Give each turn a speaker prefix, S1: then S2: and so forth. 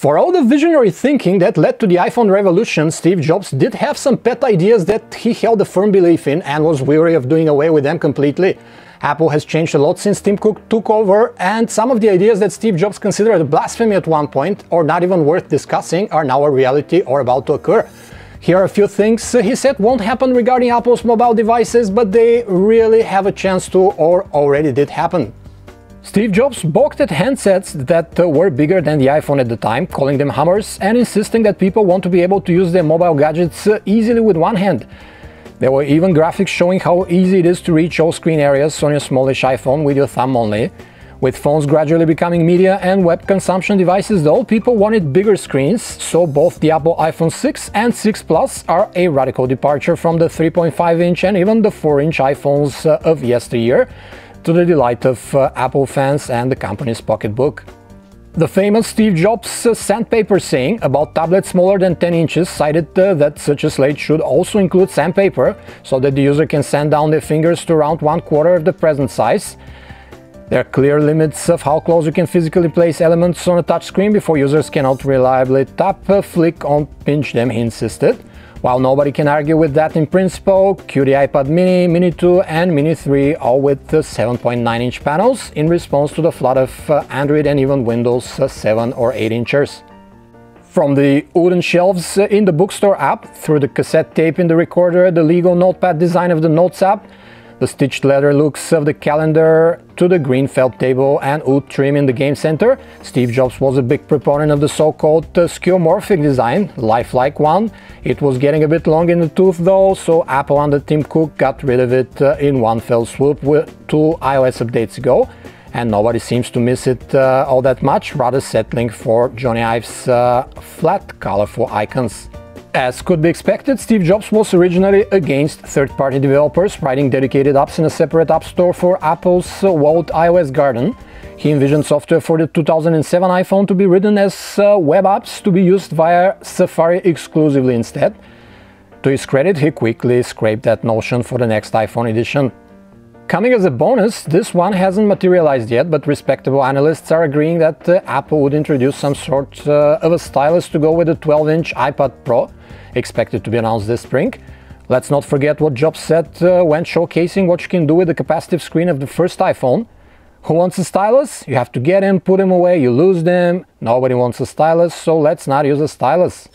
S1: For all the visionary thinking that led to the iPhone revolution, Steve Jobs did have some pet ideas that he held a firm belief in and was weary of doing away with them completely. Apple has changed a lot since Tim Cook took over, and some of the ideas that Steve Jobs considered blasphemy at one point, or not even worth discussing, are now a reality or about to occur. Here are a few things he said won't happen regarding Apple's mobile devices, but they really have a chance to, or already did happen. Steve Jobs balked at handsets that were bigger than the iPhone at the time, calling them hammers and insisting that people want to be able to use their mobile gadgets easily with one hand. There were even graphics showing how easy it is to reach all screen areas on your smallish iPhone with your thumb only. With phones gradually becoming media and web consumption devices though, people wanted bigger screens, so both the Apple iPhone 6 and 6 Plus are a radical departure from the 3.5-inch and even the 4-inch iPhones of yesteryear, to the delight of Apple fans and the company's pocketbook. The famous Steve Jobs sandpaper saying about tablets smaller than 10 inches cited that such a slate should also include sandpaper, so that the user can sand down their fingers to around 1/4 of the present size. There are clear limits of how close you can physically place elements on a touchscreen before users cannot reliably tap, flick, or pinch them, he insisted. While nobody can argue with that in principle, cue the iPad mini, Mini 2 and Mini 3, all with 7.9-inch panels in response to the flood of Android and even Windows 7 or 8 inchers. From the wooden shelves in the bookstore app, through the cassette tape in the recorder, the Lego notepad design of the Notes app, the stitched leather looks of the calendar, to the green felt table and wood trim in the game center, Steve Jobs was a big proponent of the so-called skeuomorphic design, lifelike one. It was getting a bit long in the tooth though, so Apple under Tim Cook got rid of it in one fell swoop with 2 iOS updates ago, and nobody seems to miss it all that much, rather settling for Johnny Ive's flat, colorful icons. As could be expected, Steve Jobs was originally against third-party developers writing dedicated apps in a separate app store for Apple's walled iOS garden. He envisioned software for the 2007 iPhone to be written as web apps to be used via Safari exclusively instead. To his credit, he quickly scraped that notion for the next iPhone edition. Coming as a bonus, this one hasn't materialized yet, but respectable analysts are agreeing that Apple would introduce some sort of a stylus to go with the 12-inch iPad Pro, expected to be announced this spring. Let's not forget what Jobs said when showcasing what you can do with the capacitive screen of the first iPhone. Who wants a stylus? You have to get him, put him away, you lose them. Nobody wants a stylus, so let's not use a stylus.